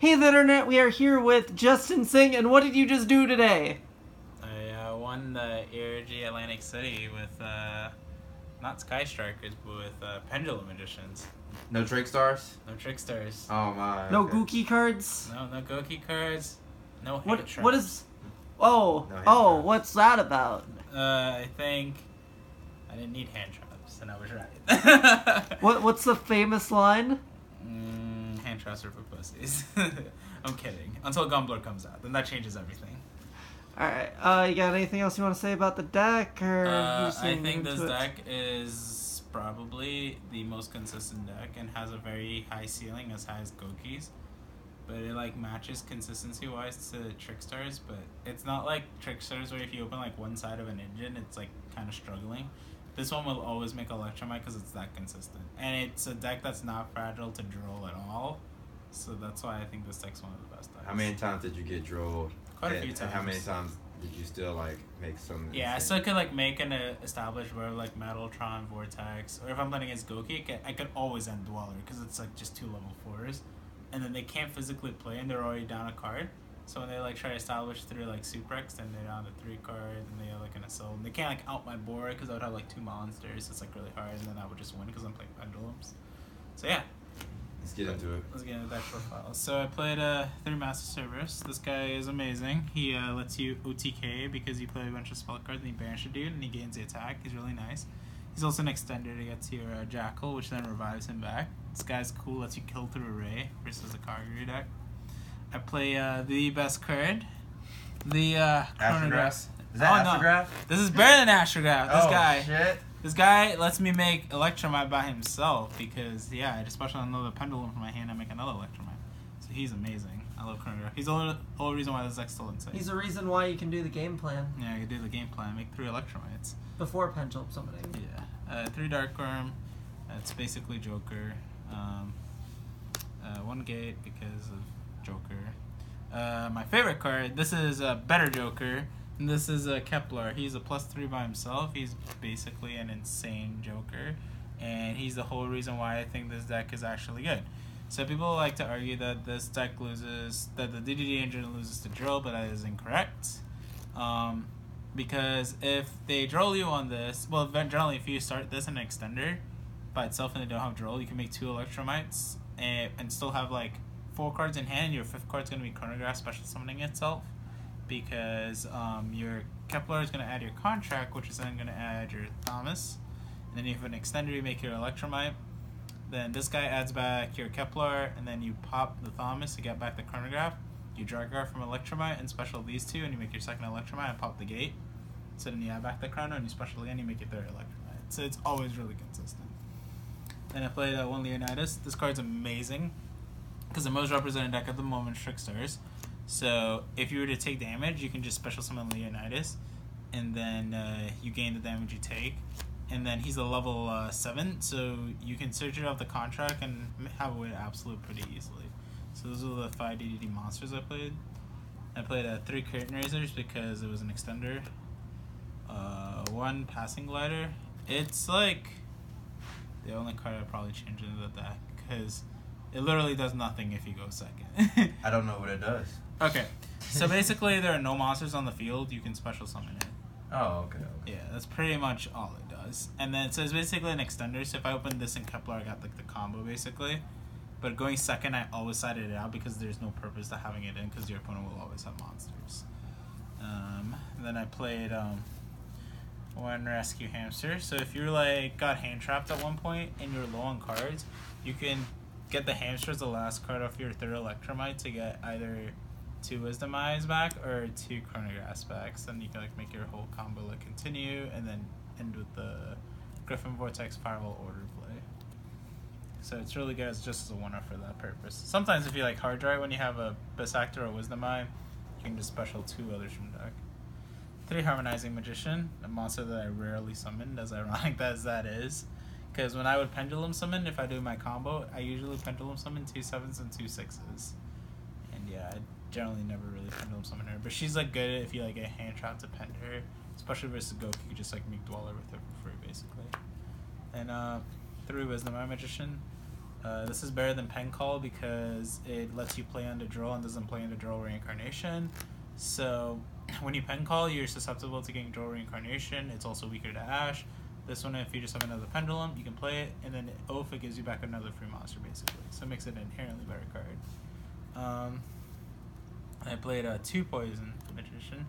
Hey the internet, we are here with Justin Singh, and what did you just do today? I won the ARG Atlantic City with, not Sky Strikers, but with Pendulum editions. No trick stars? No Trick Stars. Oh my. No okay. Gookie cards? No Goki cards. No hand What traps. is... Oh, No hand traps. what's that about? I think I didn't need hand traps, and I was right. What's the famous line? Hand traps are for pussies. I'm kidding. Until Gumbler comes out, then that changes everything. Alright, you got anything else you want to say about the deck, or you just I getting think this into it? deck is probably the most consistent deck and has a very high ceiling, as high as Goki's. But it like matches consistency wise to Trickstars, but it's not like Trickstars where if you open like one side of an engine, it's like kind of struggling. This one will always make Electromite because it's that consistent. And it's a deck that's not fragile to droll at all. So that's why I think this deck's one of the best decks. How many times did you get drolled? Quite a few And times. how many times did you still like make some? Yeah, I still could like make an established verb like Metaltron, Vortex, or if I'm playing against Goki, I could always end Dweller because it's like just 2 level 4s. And then they can't physically play and they're already down a card. So when they like try to establish through like Suprex, then they're down to 3 cards and they have like an assault. And they can't like out my board because I would have like 2 monsters. It's like really hard, and then I would just win because I'm playing Pendulums. So yeah. Let's get into it. Let's get into that profile. So I played 3 Master Servers. This guy is amazing. He lets you OTK because you play a bunch of spell cards and you banish a dude and he gains the attack. He's really nice. He's also an extender to get to your Jackal, which then revives him back. This guy's cool, lets you kill through Array versus a Kagura deck. I play the best card, the Chronograph. Is that Astrograph? This is better than Astrograph. Shit. This guy lets me make Electromite by himself because, yeah, I just special another Pendulum from my hand and make another Electromite. So he's amazing. I love Chronograph. He's the whole reason why this deck's still insane. He's the reason why you can do the game plan Yeah, I could do the game plan, make 3 Electromites. before Pendulum summoning. Yeah. 3 Dark Worm. It's basically Joker. 1 Gate because of Joker. My favorite card, this is a better Joker. And this is a Kepler. He's a +3 by himself. He's basically an insane Joker. And he's the whole reason why I think this deck is actually good. So people like to argue that this deck loses, that the DDD engine loses to Drill, but that is incorrect. Because if they Drill you on this, well, generally if you start this in an extender by itself and they don't have Drill, you can make 2 Electromites and still have like 4 cards in hand. Your 5th card's going to be Chronograph special summoning itself. Because your Kepler is going to add your Contract, which is then going to add your Thomas. And then you have an extender, you make your Electromite. Then this guy adds back your Kepler, and then you pop the Thomas to get back the Chronograph. You drag guard from Electromite and special these 2, and you make your 2nd Electromite and pop the gate. So then you add back the Chrono, and you special again, you make your 3rd Electromite. So it's always really consistent. Then I played 1 Leonidas. This card's amazing because the most represented deck at the moment is Trickstars. So if you were to take damage, you can just special summon Leonidas, and then you gain the damage you take. And then he's a level 7, so you can search it off the contract and have a way to absolute pretty easily. So those are the 5 DDD monsters I played. I played 3 Curtain Raisers because it was an extender. 1 Passing Glider. It's like the only card I'd probably change into the deck because it literally does nothing if you go 2nd. I don't know what it does. Okay, so basically there are no monsters on the field. You can special summon it. Oh, okay. Yeah, that's pretty much all it does. And then so it's basically an extender. So if I open this in Kepler, I got like the combo basically. But going 2nd, I always sided it out because there's no purpose to having it in because your opponent will always have monsters. Then I played 1 Rescue Hamster. So if you're like got hand trapped at one point and you're low on cards, you can get the hamster as the last card off your 3rd Electromite to get either 2 Wisdom Eyes back or 2 Chronographs back. So then you can like make your whole combo like continue and then end with the Griffin Vortex Firewall Order play. So it's really good just as a one-off for that purpose. Sometimes if you like hard drive when you have a Bisactor or Wisdom Eye, you can just special 2 others from deck. 3 Harmonizing Magician, a monster that I rarely summoned, as ironic as that is. Because when I would Pendulum summon, if I do my combo, I usually Pendulum summon 2 7s and 2 6s. And yeah, I generally never really Pendulum summon her. But she's like good if you like get hand trapped to pend her. Especially versus Goku, you could just like make Dweller with her for free basically. And 3 Wisdom Eye Magician. This is better than Pen Call because it lets you play under draw and doesn't play under draw reincarnation. So when you Pen Call, you're susceptible to getting draw reincarnation. It's also weaker to Ash. This one, if you just have another Pendulum, you can play it, and then Oath, it gives you back another free monster, basically. So it makes it an inherently better card. I played 2 Poison Magician.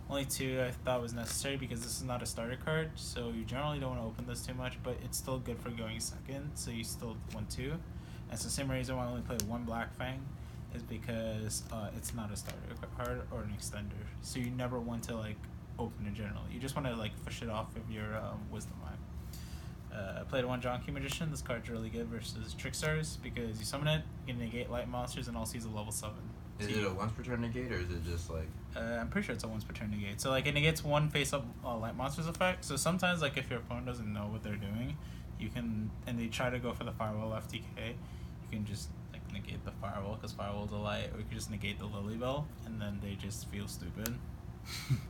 Only 2 I thought was necessary because this is not a starter card, so you generally don't want to open this too much, but it's still good for going second, so you still want 2. And it's the same reason why I only play 1 Black Fang, is because it's not a starter card or an extender, so you never want to like open in general. You just want to like push it off of your Wisdom Eye. I played 1 Jonky Magician. This card's really good versus Trickstars because you summon it, you can negate light monsters, and also use a level 7. Is it a once per turn negate, or is it just like... I'm pretty sure it's a once per turn negate. So like it negates 1 face-up light monsters effect. So sometimes like if your opponent doesn't know what they're doing, you can, and they try to go for the Firewall FTK, you can just like negate the Firewall because Firewall's a light, or you can just negate the Lily Bell, and then they just feel stupid.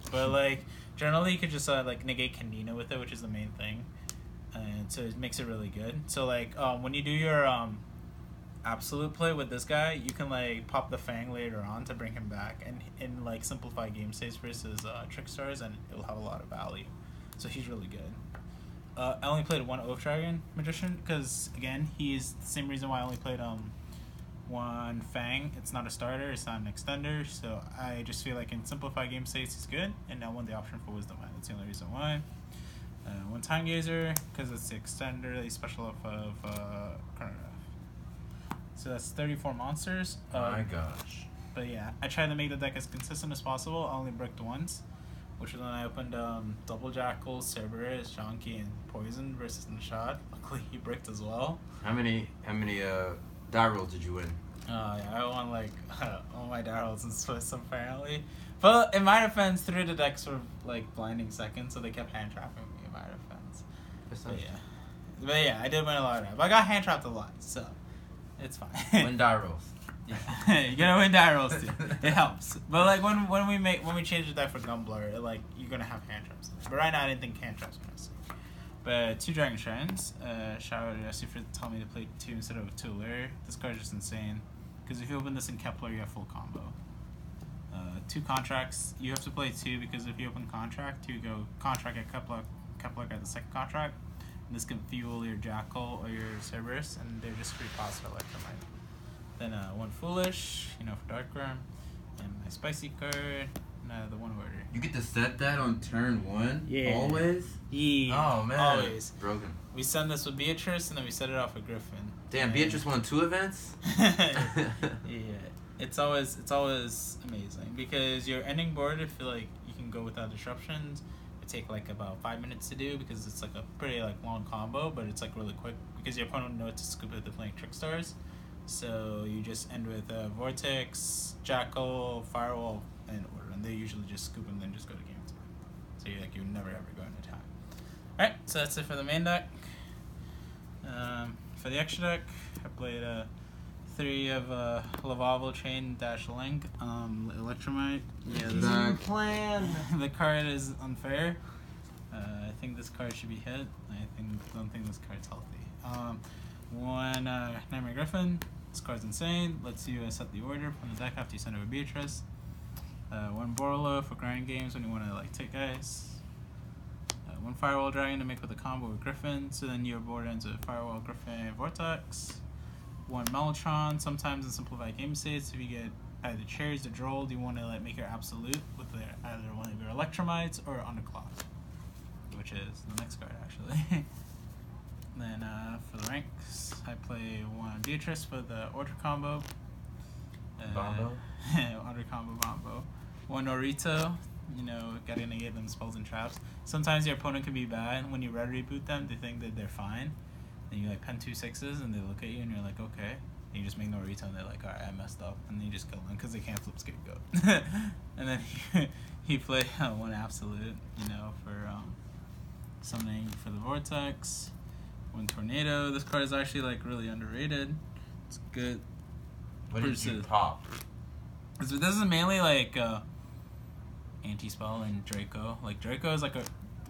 But like generally you could just like negate Canina with it, which is the main thing, and so it makes it really good. So like when you do your absolute play with this guy, you can like pop the Fang later on to bring him back, and in like simplify game states versus Trickstars, and it'll have a lot of value. So he's really good. I only played 1 Oath Dragon Magician because again he's the same reason why I only played 1 Fang. It's not a starter, it's not an extender, so I just feel like in simplify game states he's good, and I want the option for Wisdom Eye. That's the only reason why. 1 Time Gazer because it's the extender, the special off of Chronograph. So that's 34 monsters. my gosh. But yeah, I tried to make the deck as consistent as possible. I only bricked once, which was when I opened Double Jackal, Cerberus, Jonky, and Poison versus Nishad. Luckily, he bricked as well. How many die rolls did you win? Yeah, I won like all my die rolls in Swiss apparently. But in my defense, 3 of the decks were like blinding seconds, so they kept hand trapping me in my defense. But yeah, I did win a lot of that. But I got hand trapped a lot, so it's fine. Win die rolls. Yeah, you gotta win die rolls too. It helps. But like when we change the deck for Gunblur, like you're gonna have hand traps. But right now I didn't think hand traps were necessary. But 2 Dragon Shrines. Shout out to Jesse for telling me to play 2 instead of 2 later. This card's just insane. Because if you open this in Kepler, you have full combo. 2 contracts. You have to play 2 because if you open contract, you go contract at Kepler at the second contract. And this can fuel your Jackal or your Cerberus, and they're just free costs for Electromite. Then 1 Foolish, for Darkworm, and my Spicy card, and the 1 Order. You get to set that on turn 1? Yeah. Always? Yeah. Oh, man. Always. Broken. We send this with Beatrice, and then we set it off with Griffin. Damn, Beatrice won 2 events? Yeah. It's always amazing, because your ending board, I feel like you can go without disruptions. It take like about 5 minutes to do because it's like a pretty like long combo, but it's like really quick because your opponent knows to scoop it if they're playing Trickstars. So you just end with Vortex, Jackal, Firewall, and Order, and they usually just scoop them, then just go to game 2. So you're never ever going to time. Alright, so that's it for the main deck. For the extra deck, I played 3 of Lavavo Chain dash Link, Electromite. Yeah, Game plan. The card is unfair. I think this card should be hit. Don't think this card's healthy. 1 Nightmare Griffin. This card's insane. Lets you set the order from the deck after you send it with Beatrice. 1 Borolo for grind games when you want to like take guys. 1 Firewall Dragon to make with a combo with Griffin. So then your board ends with Firewall, Griffin, Vortex. 1 Mellotron. Sometimes in simplified game states, if you get either Cherries or Droll, you want to like make your absolute with either one of your Electromites or Underclock, which is the next card actually. Then for the ranks, I play 1 Beatrice for the Order combo. Bombo? Order combo Bombo. 1 Norito, gotta negate them spells and traps. Sometimes your opponent can be bad. When you red reboot them, they think that they're fine. Then you like pen 2 6s and they look at you and you're like, okay. And you just make Norito and they're like, alright, I messed up. And then you just kill them because they can't flip Scapegoat. And then he play 1 Absolute, for summoning for the Vortex. 1 Tornado. This card is actually like really underrated. It's good. What did you pop? This is mainly like Anti-Spell and Draco. Like Draco is like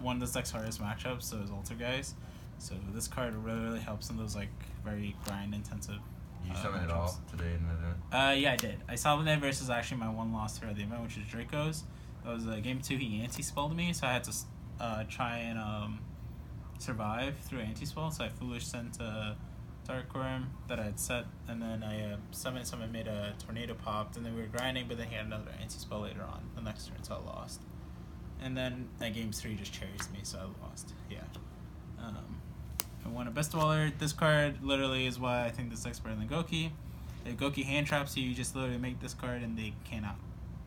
one of this deck's hardest matchups, so is Alter Guys. So this card really helps in those like very grind intensive. You summoned it all today in the event? Yeah, I did. I summoned it versus actually my one loss throughout the event, which is Draco's. That was game 2. He anti-spelled me, so I had to try and survive through anti-spell. So I foolish sent a Dark Worm that I had set, and then I summoned someone, made a tornado popped, and then we were grinding, but then he had another anti-spell later on the next turn, so I lost. And then game 3 just cherries me, so I lost. Yeah. I won a Best Dweller. This card literally is why I think this deck's better than Goki. The Goki hand traps you, you just literally make this card and they cannot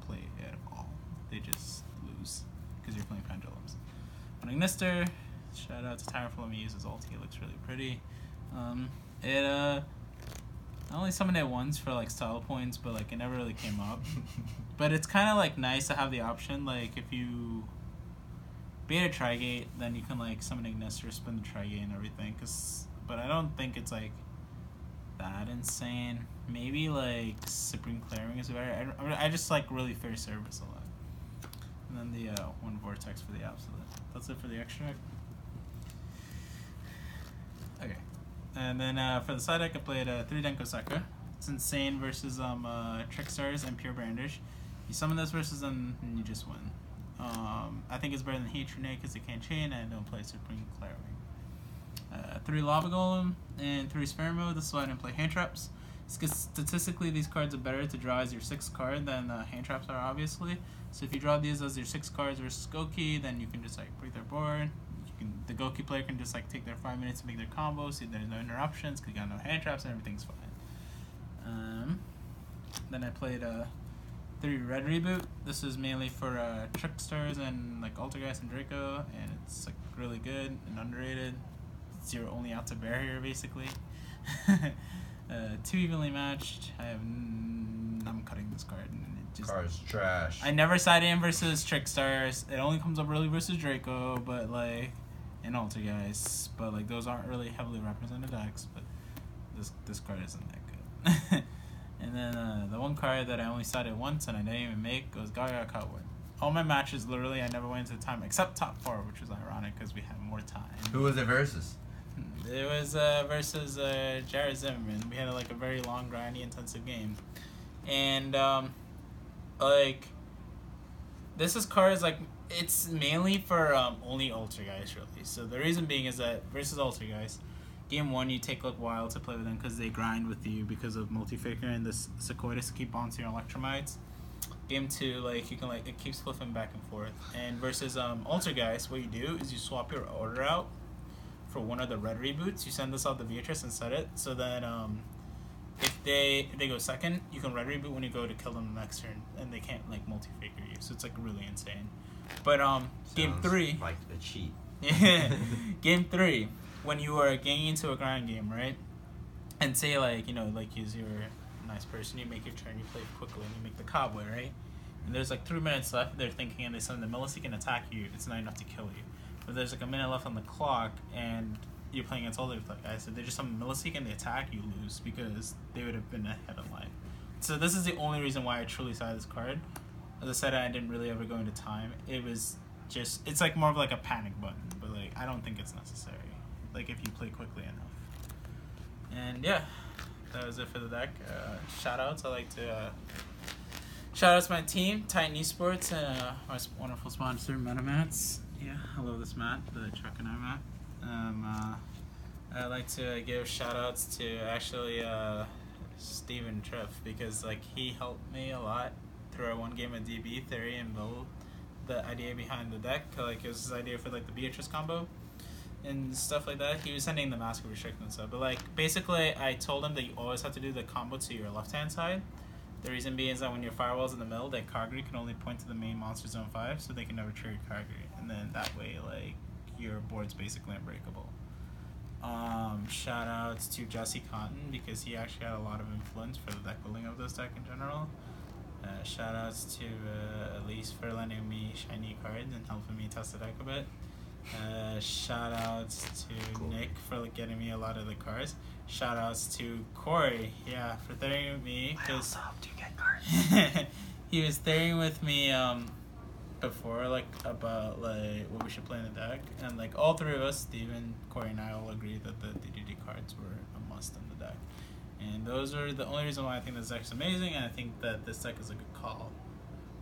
play at all. They just lose because you're playing Pendulums. On Ignister, shout out to Tyrant Let me use his ulti, it looks really pretty. I only summoned it once for like style points, but like it never really came up. But it's kind of like nice to have the option, like if you beat a Trigate, then you can like summon Ignister, spin the Trigate and everything. But I don't think it's like that insane. Maybe like Supreme Clearing is better. I just like really fair service a lot. And then the one Vortex for the Absolute. That's it for the extract. Okay. And then for the side deck, I played 3 Denko Sakura. It's insane versus Trickstars and Pure Brandish. You summon this versus them, and you just win. I think it's better than Heat Trinade because it can't chain and don't play Supreme Clearing. 3 Lava Golem and 3 Sphere Mode. This is why I didn't play Hand Traps. It's because statistically these cards are better to draw as your 6th card than Hand Traps are, obviously. So if you draw these as your 6 cards versus Goki, then you can just like break their board. The Goki player can just like take their 5 minutes to make their combo, see there's no interruptions because you got no hand traps and everything's fine. Then I played 3 Red Reboot. This is mainly for Trickstars and like Altergeist and Draco, and it's like really good and underrated. It's your only out to barrier basically. 2 evenly matched. I'm cutting this card. And it just, card's trash. I never side in versus Trickstars. It only comes up really versus Draco, but like, and Altergeist. But like those aren't really heavily represented decks. But this card isn't that good. And then the one card that I only sided once and I didn't even make was Gaga Cutwood. All my matches, literally, I never went into time except top 4, which was ironic because we had more time. Who was it versus? It was versus Jared Zimmerman. We had like a very long, grindy, intensive game. And like, this is cards like, it's mainly for only Altergeist really. So the reason being is that versus Altergeist, game 1 you take a while to play with them because they grind with you because of Multi-Faker and this Sequoias keep onto your Electromites. Game 2, like you can like it keeps flipping back and forth. And versus Altergeist, what you do is you swap your order out for one of the red reboots. You send this out to Beatrice and set it. So then if they go second, you can red reboot when you go to kill them the next turn, and they can't like Multi-Faker you. So it's like really insane. But game 3, like a cheat. Game 3, when you are getting into a grind game, right? And say like, you know, like you're a nice person, you make your turn, you play quickly, and you make the cowboy, right? And there's like 3 minutes left, they're thinking, and they send the millisecond attack you, it's not enough to kill you. But there's like a minute left on the clock, and you're playing against all the guys, so they just summon millisecond, they attack, you lose, because they would have been ahead of line. So this is the only reason why I truly sided this card. As I said, I didn't really ever go into time. It was just, it's like more of like a panic button, but like, I don't think it's necessary. Like if you play quickly enough. And yeah, that was it for the deck. Shout outs. I like to shout out to my team, Titan Esports, and my wonderful sponsor, MetaMats. Yeah, I love this mat, the Chuck and I mat. I'd like to give shout outs to actually Steven Triff, because like he helped me a lot through our one game of DB theory and build the idea behind the deck. Like it was his idea for like the Beatrice combo and stuff like that. He was sending the Mask of Restrict and stuff. But like basically I told him that you always have to do the combo to your left hand side. The reason being is that when your firewall's in the middle, that Kagri can only point to the main monster zone 5, so they can never trigger Kagri. And then that way like your board's basically unbreakable. Shout outs to Jesse Cotton, because he actually had a lot of influence for the deck building of this deck in general. Shout outs to Elise for lending me shiny cards and helping me test the deck a bit. Shout outs to Nick for getting me a lot of the cards. Shout outs to Corey, yeah, for throwing with me. I also helped you get cards. He was throwing with me before, like, about, like, what we should play in the deck. And, like, all three of us, Steven, Corey, and I all agreed that the DDD cards were a must in the deck. And those are the only reason why I think this deck is amazing, and I think that this deck is a good call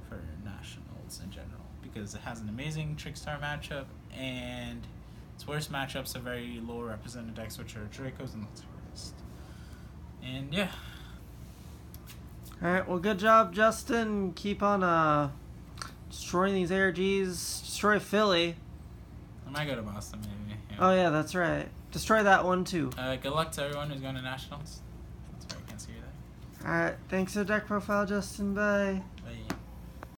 for Nationals in general. Because it has an amazing Trickstar matchup, and its worst matchups are very low represented decks, which are Dracos and Forest. And, yeah. Alright, well, good job, Justin. Keep on destroying these ARGs. Destroy Philly. I might go to Boston, maybe. Yeah. Oh, yeah, that's right. Destroy that one, too. Good luck to everyone who's going to Nationals. That's where I can see you there. Alright, thanks for the deck profile, Justin. Bye.